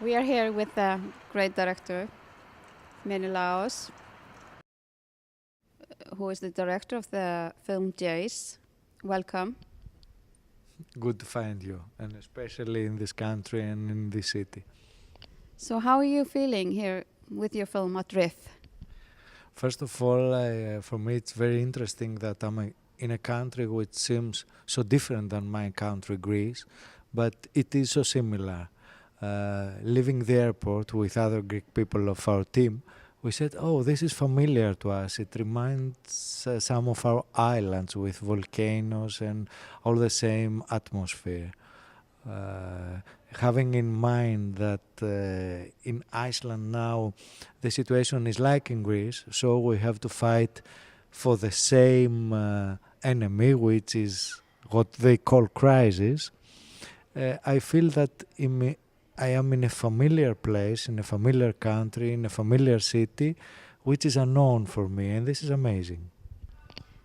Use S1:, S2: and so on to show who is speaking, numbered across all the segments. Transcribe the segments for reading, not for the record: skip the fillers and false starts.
S1: We are here with the great director, Menelaos, who is the director of the film Jace. Welcome.
S2: Good to find you, and especially in this country and in this city.
S1: So how are you feeling here with your film Adrift?
S2: First of all, for me it's very interesting that I'm in a country which seems so different than my country, Greece, but it is so similar. Leaving the airport with other Greek people of our team, we said, oh, this is familiar to us. It reminds some of our islands with volcanoes and all the same atmosphere. Having in mind that in Iceland now the situation is like in Greece, so we have to fight for the same enemy, which is what they call crisis. I feel that I am in a familiar place, in a familiar country, in a familiar city, which is unknown for me, and this is amazing.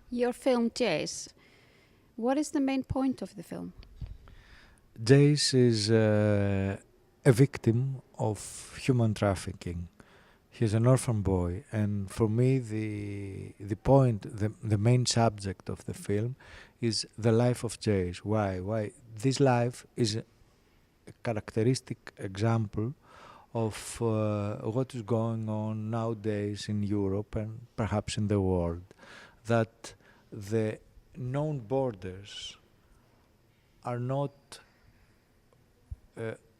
S1: Your film Jace, what is the main point of the film?
S2: Jace is a victim of human trafficking. He's an orphan boy, and for me the main subject of the film is the life of Jace. Why? This life is a characteristic example of what is going on nowadays in Europe and perhaps in the world. That the known borders are not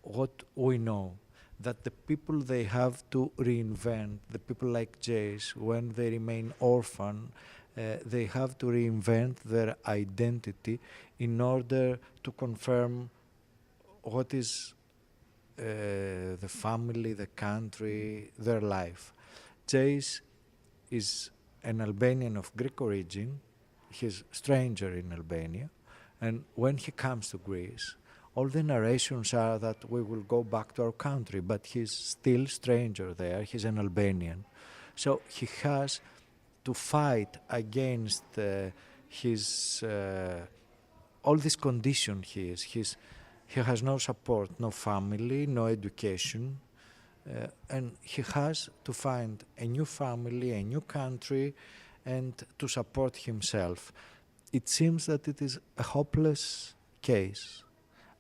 S2: what we know. That the people they have to reinvent, the people like Jace, when they remain orphan, they have to reinvent their identity in order to confirm what is the family, the country, their life. Jace is an Albanian of Greek origin. He's a stranger in Albania. And when he comes to Greece, all the narrations are that we will go back to our country, but he's still stranger there. He's an Albanian. So he has to fight against his all this condition he is. He has no support, no family, no education, and he has to find a new family, a new country, and to support himself. It seems that it is a hopeless case.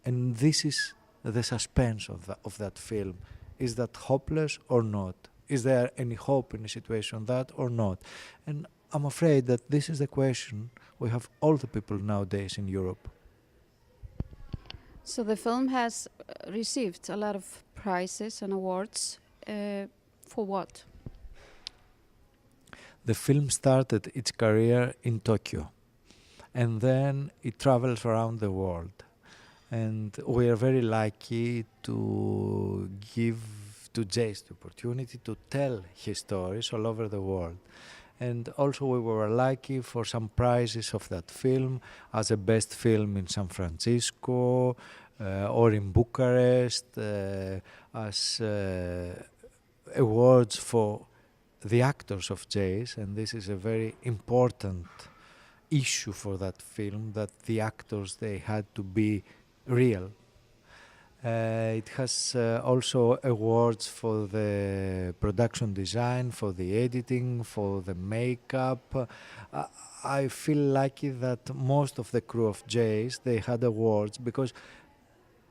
S2: And this is the suspense of that film. Is that hopeless or not? Is there any hope in a situation that or not? And I'm afraid that this is the question we have all the people nowadays in Europe.
S1: So the film has received a lot of prizes and awards. For what?
S2: The film started its career in Tokyo, and then it travels around the world. And we are very lucky to give to Jace the opportunity to tell his stories all over the world. And also we were lucky for some prizes of that film as a best film in San Francisco or in Bucharest, as awards for the actors of Jace. And this is a very important issue for that film, that the actors, they had to be real. It has also awards for the production design, for the editing, for the makeup. I feel lucky that most of the crew of Jace, they had awards because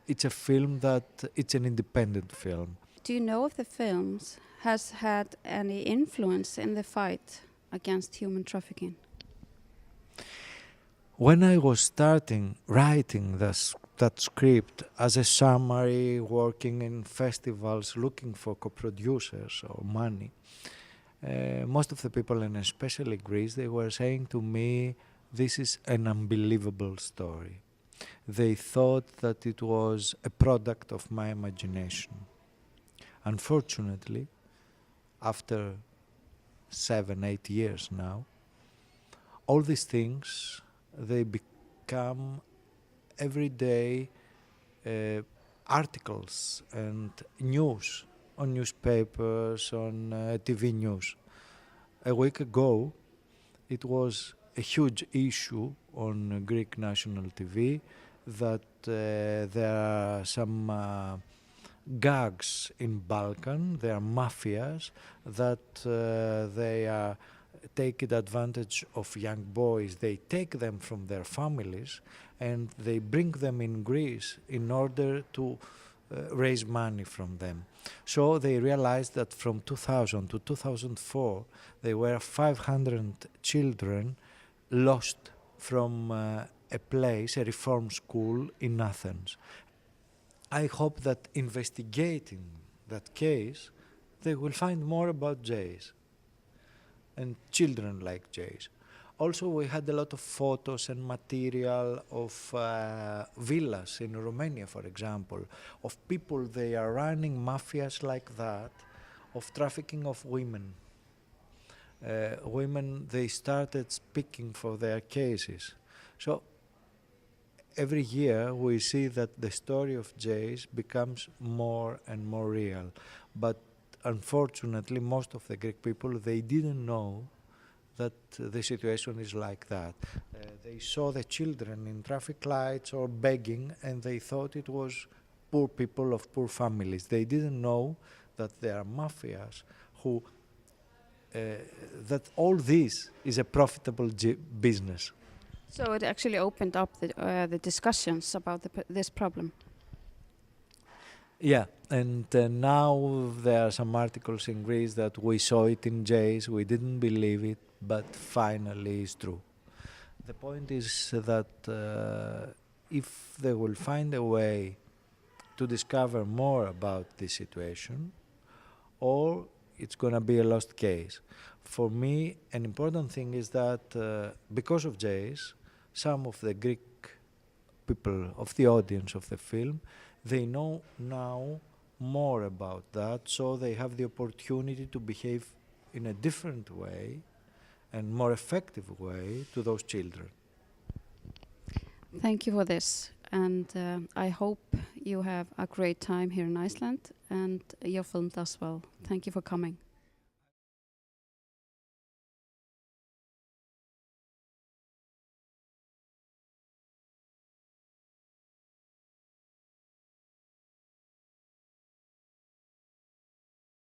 S2: it's a film that it's an independent film.
S1: Do you know if the film has had any influence in the fight against human trafficking?
S2: When I was starting writing that script as a summary, working in festivals, looking for co-producers or money, most of the people, and especially Greece, they were saying to me, this is an unbelievable story. They thought that it was a product of my imagination. Unfortunately, after 7-8 years now, all these things, they become everyday articles and news on newspapers, on TV news. A week ago, it was a huge issue on Greek national TV that there are some gangs in Balkan. They are mafias that they are taking advantage of young boys. They take them from their families and they bring them in Greece in order to raise money from them. So they realized that from 2000 to 2004 there were 500 children lost from a place, a reform school in Athens. I hope that investigating that case they will find more about Jays and children like Jays. Also, we had a lot of photos and material of villas in Romania, for example, of people they are running mafias like that, of trafficking of women. Women, they started speaking for their cases. So every year we see that the story of Jays becomes more and more real. But unfortunately, most of the Greek people, they didn't know that the situation is like that. They saw the children in traffic lights or begging and they thought it was poor people of poor families. They didn't know that there are mafias who, that all this is a profitable business.
S1: So it actually opened up the discussions about this problem.
S2: Yeah, and now there are some articles in Greece that we saw it in Jays, we didn't believe it, but finally it's true. The point is that if they will find a way to discover more about this situation, or it's going to be a lost case. For me, an important thing is that because of Jays, some of the Greek people of the audience of the film, they know now more about that, so they have the opportunity to behave in a different way and more effective way to those children.
S1: Thank you for this, and I hope you have a great time here in Iceland and your film does well. Thank you for coming.